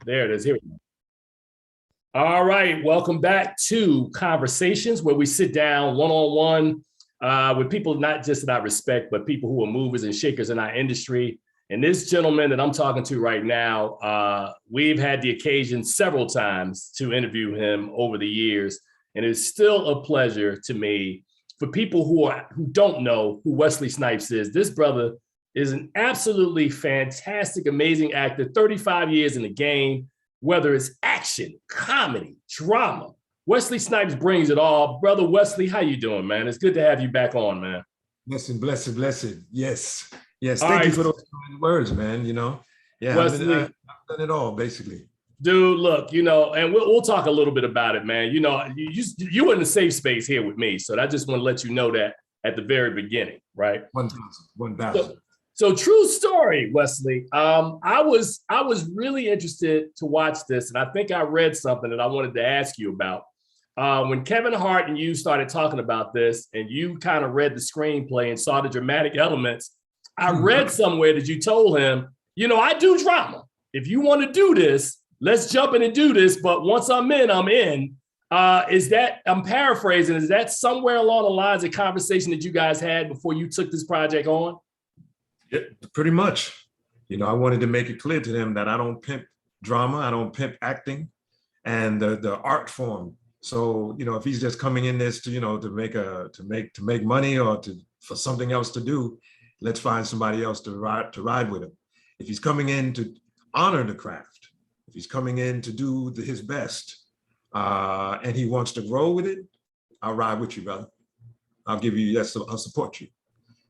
There it is. Here we go. All right. Welcome back to Conversations, where we sit down one-on-one with people not just that I respect, but people who are movers and shakers in our industry. And this gentleman that I'm talking to right now, we've had the occasion several times to interview him over the years. And it's still a pleasure to me. For people who don't know who Wesley Snipes is, this brother is an absolutely fantastic, amazing actor, 35 years in the game, whether it's action, comedy, drama. Wesley Snipes brings it all. Brother Wesley, how you doing, man? It's good to have you back on, man. Blessed. Yes. All Thank right. you for those words, man. Yeah, Wesley, I've done it all, basically. Dude, look, and we'll talk a little bit about it, man. You in the safe space here with me, so I just want to let you know that at the very beginning, right? 1,000. So true story, Wesley. I was really interested to watch this, and I think I read something that I wanted to ask you about. When Kevin Hart and you started talking about this, and you kind of read the screenplay and saw the dramatic elements, I read somewhere that you told him, I do drama. If you want to do this, let's jump in and do this. But once I'm in, I'm in. I'm paraphrasing, is that somewhere along the lines of conversation that you guys had before you took this project on? Yeah, pretty much. I wanted to make it clear to them that I don't pimp drama, I don't pimp acting and the art form. So, if he's just coming in this to make money or for something else to do, let's find somebody else to ride with him. If he's coming in to honor the craft, if he's coming in to do his best, and he wants to grow with it, I'll ride with you, brother. I'll support you.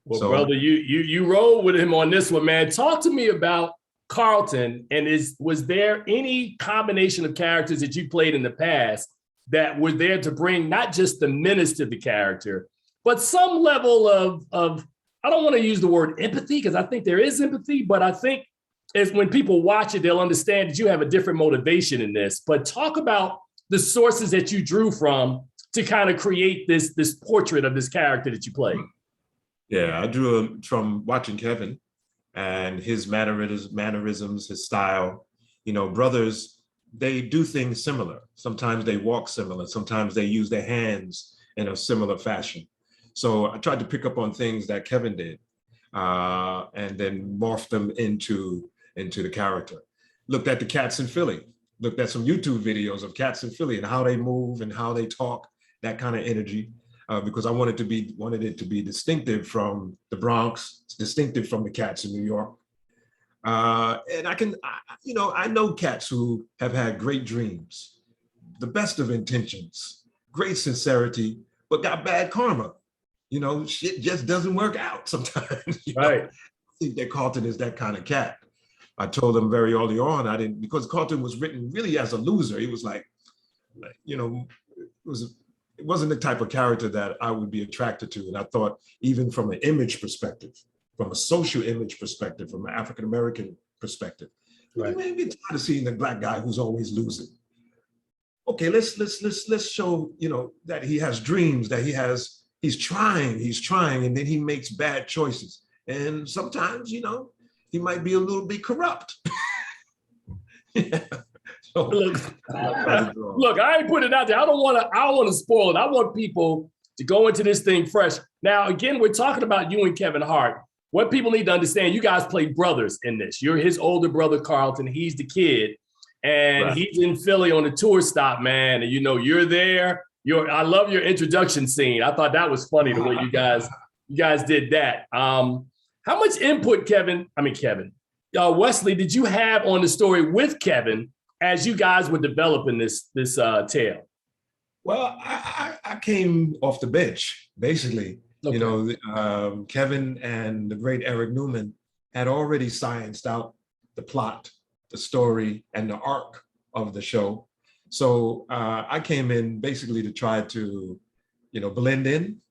Well, so, brother, you roll with him on this one, man. Talk to me about Carlton, and was there any combination of characters that you played in the past that were there to bring not just the menace to the character, but some level of I don't want to use the word empathy because I think there is empathy, but I think when people watch it, they'll understand that you have a different motivation in this. But talk about the sources that you drew from to kind of create this portrait of this character that you played. Yeah, I drew from watching Kevin and his mannerisms, his style. Brothers, they do things similar. Sometimes they walk similar. Sometimes they use their hands in a similar fashion. So I tried to pick up on things that Kevin did and then morph them into the character. Looked at the cats in Philly. Looked at some YouTube videos of cats in Philly and how they move and how they talk, that kind of energy. Because I wanted it to be distinctive from the Bronx, distinctive from the cats in New York. And I know cats who have had great dreams, the best of intentions, great sincerity, but got bad karma. Shit just doesn't work out sometimes. Right. I think that Carlton is that kind of cat. I told him very early on, because Carlton was written really as a loser. He was it wasn't the type of character that I would be attracted to. And I thought even from an image perspective, from a social image perspective, from an African-American perspective, right. Man, we're tired of seeing the Black guy who's always losing. Okay, let's show, that he has dreams, that he's trying, and then he makes bad choices. And sometimes, he might be a little bit corrupt. Yeah. So, look, I ain't putting it out there. I don't want to spoil it. I want people to go into this thing fresh. Now, again, we're talking about you and Kevin Hart. What people need to understand, you guys play brothers in this. You're his older brother, Carlton. He's the kid. And right. He's in Philly on a tour stop, man. And you're there. I love your introduction scene. I thought that was funny the way you guys did that. How much input, Wesley, did you have on the story with Kevin as you guys were developing this tale? Well, I came off the bench, basically. Okay. Kevin and the great Eric Newman had already scienced out the plot, the story, and the arc of the show. So I came in basically to try to, blend in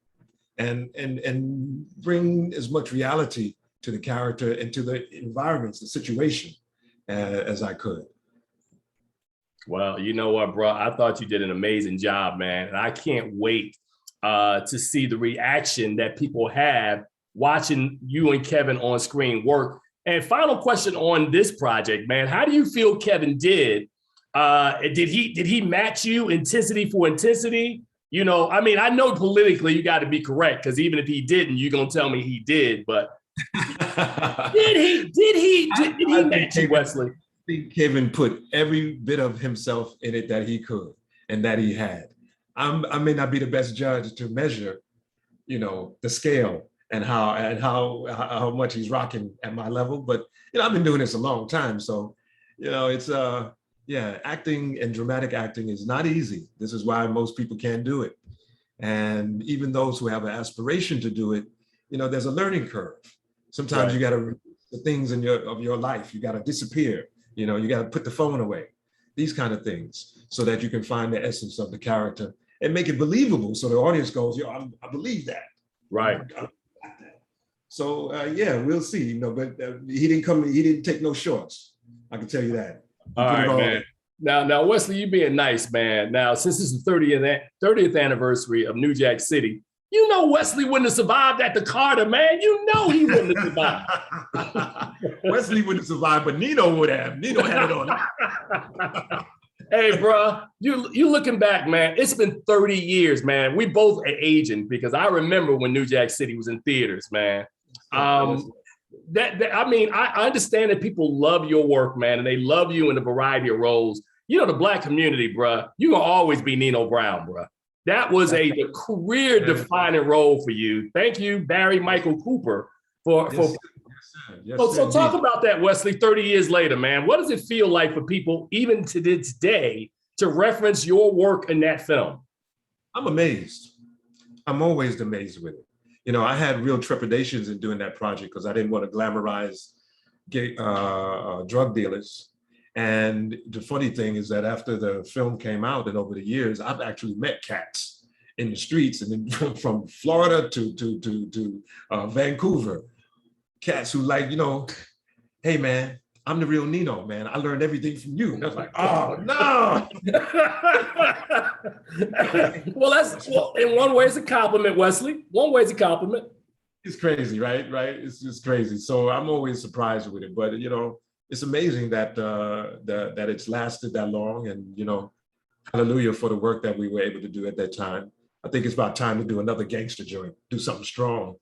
and bring as much reality to the character and to the environments, the situation, as I could. Well, you know what, bro? I thought you did an amazing job, man. And I can't wait to see the reaction that people have watching you and Kevin on screen work. And final question on this project, man. How do you feel Kevin did? Did he match you intensity for intensity? You know, I mean, I know politically you got to be correct because even if he didn't, you're gonna tell me he did. But did he match you, Wesley? I think Kevin put every bit of himself in it that he could and that he had. I may not be the best judge to measure, you know, the scale and how much he's rocking at my level, but you know, I've been doing this a long time, so you know, it's yeah, acting and dramatic acting is not easy. This is why most people can't do it, and even those who have an aspiration to do it, you know, there's a learning curve. Sometimes Right. you got to the things in your life, you got to disappear. You know, you got to put the phone away. These kind of things, so that you can find the essence of the character and make it believable, so the audience goes, "Yo, I believe that." Right. So yeah, we'll see. You know, but he didn't come. He didn't take no shorts. I can tell you that. All right, man. Now, Wesley, you being nice, man. Now, since this is the 30th anniversary of New Jack City, you know Wesley wouldn't have survived at the Carter, man. You know he wouldn't have survived. Wesley wouldn't have survived, but Nino would have. Nino had it on. Hey, bro, you looking back, man, it's been 30 years, man. We both are aging because I remember when New Jack City was in theaters, man. I mean, I understand that people love your work, man, and they love you in a variety of roles. You know, the Black community, bro, you're going to always be Nino Brown, bro. That was a career-defining role for you. Thank you, Barry Michael Cooper, for so talk about that, Wesley, 30 years later, man. What does it feel like for people, even to this day, to reference your work in that film? I'm amazed. I'm always amazed with it. You know, I had real trepidations in doing that project because I didn't want to glamorize gay, drug dealers. And the funny thing is that after the film came out and over the years, I've actually met cats in the streets, and then from Florida to Vancouver, cats who like, you know, hey man, I'm the real Nino, man. I learned everything from you. And I was like, oh no. Well, in one way it's a compliment, Wesley. One way it's a compliment. It's crazy, right? It's just crazy. So I'm always surprised with it, but you know, it's amazing that that it's lasted that long, and you know, hallelujah for the work that we were able to do at that time. I think it's about time to do another gangster joint, do something strong.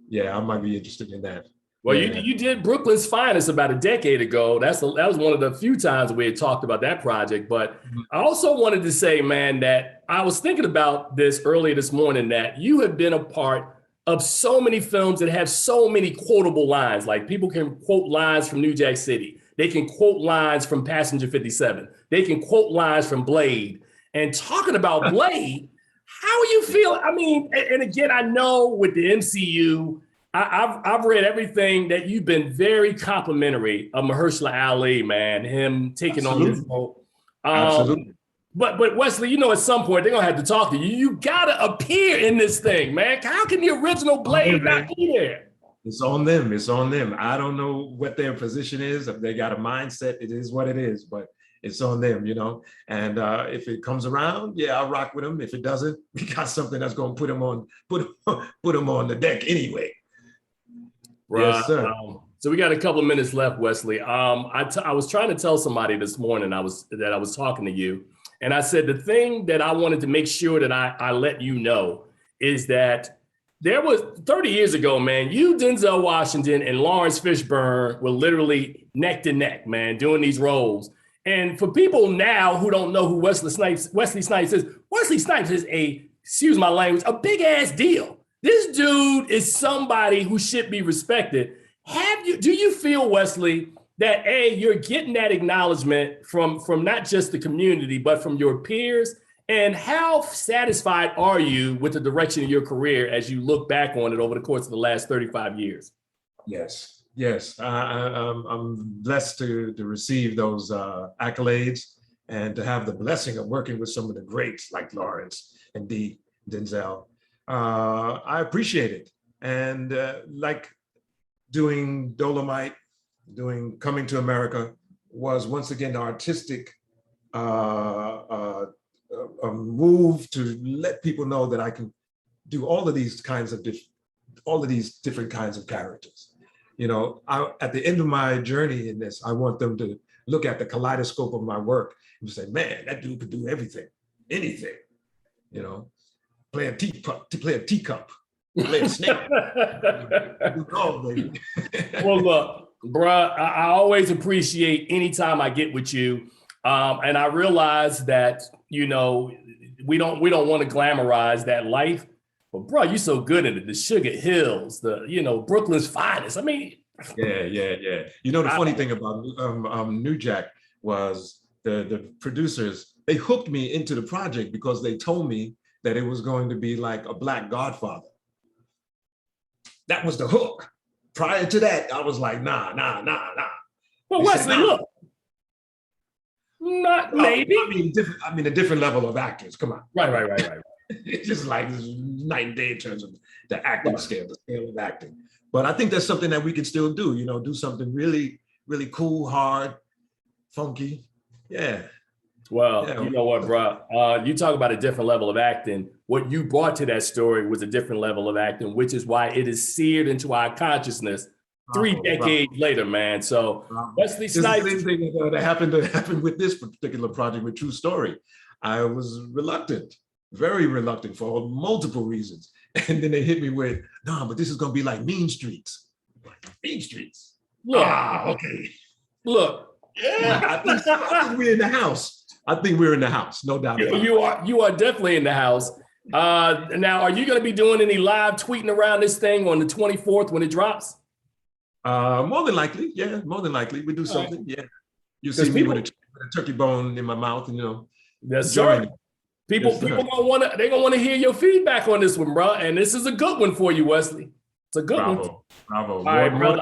Yeah, I might be interested in that. Well, yeah. you did Brooklyn's Finest about a decade ago. That was one of the few times we had talked about that project. But I also wanted to say, man, that I was thinking about this earlier this morning, that you have been a part of so many films that have so many quotable lines. Like people can quote lines from New Jack City. They can quote lines from Passenger 57. They can quote lines from Blade. And talking about Blade, how you feel? I mean, and again, I know with the MCU, I've read everything that you've been very complimentary of Mahershala Ali, man, him taking on this role. Absolutely. But Wesley, you know, at some point they're gonna have to talk to you. You gotta appear in this thing, man. How can the original Blade not be there? It's on them. It's on them. I don't know what their position is. If they got a mindset, it is what it is. But it's on them, you know. And if it comes around, yeah, I'll rock with them. If it doesn't, we got something that's gonna put them on the deck anyway. Right. Yes, sir. So we got a couple of minutes left, Wesley. I was trying to tell somebody this morning I was talking to you, and I said the thing that I wanted to make sure that I let you know is that there was 30 years ago, man, you, Denzel Washington, and Lawrence Fishburne were literally neck to neck, man, doing these roles. And for people now who don't know who Wesley Snipes is, Wesley Snipes is excuse my language, a big ass deal. This dude is somebody who should be respected. Do you feel, Wesley, that you're getting that acknowledgement from not just the community, but from your peers? And how satisfied are you with the direction of your career as you look back on it over the course of the last 35 years? Yes. I'm blessed to receive those accolades and to have the blessing of working with some of the greats like Lawrence and Denzel. I appreciate it. And like doing Dolomite, doing Coming to America was once again the artistic move to let people know that I can do all of these different kinds of characters. At the end of my journey in this, I want them to look at the kaleidoscope of my work and say, man, that dude could do everything, anything, play a teacup, play a snake. Well, look, bruh, I always appreciate anytime I get with you. And I realize that, we don't want to glamorize that life, but bro, you're so good at it. The Sugar Hills, Brooklyn's finest. I mean, yeah. The funny thing about New Jack was the producers, they hooked me into the project because they told me that it was going to be like a Black Godfather. That was the hook. Prior to that, I was like, nah. Well, Wesley, look. Not maybe. I mean, a different level of actors. Come on. Right. It's just like night and day in terms of the acting scale, the scale of acting. But I think that's something that we can still do. Do something really, really cool, hard, funky. Yeah. Well, you know what, bro? You talk about a different level of acting. What you brought to that story was a different level of acting, which is why it is seared into our consciousness 3 decades later, man. So Wesley Snipes. It's the same thing that happened with this particular project with True Story. I was reluctant, very reluctant for multiple reasons. And then they hit me with, no, but this is going to be like Mean Streets. Mean Streets. Look, okay. Look. Yeah, I think we're in the house. I think we're in the house, no doubt about it. You are definitely in the house. Now, are you going to be doing any live tweeting around this thing on the 24th when it drops? More than likely, yeah. More than likely, we do something. Right. Yeah, you see me with a turkey bone in my mouth, and Yes, sir. People gonna want to hear your feedback on this one, bro. And this is a good one for you, Wesley. It's a good one. Bravo. All right, brother.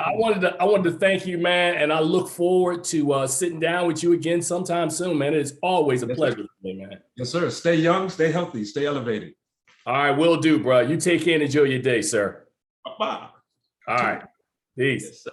I wanted to thank you, man, and I look forward to sitting down with you again sometime soon, man. It's always a pleasure for me, man. Yes, sir. Stay young, stay healthy, stay elevated. All right, will do, bro. You take care and enjoy your day, sir. Bye. All right. Peace. Yes, sir.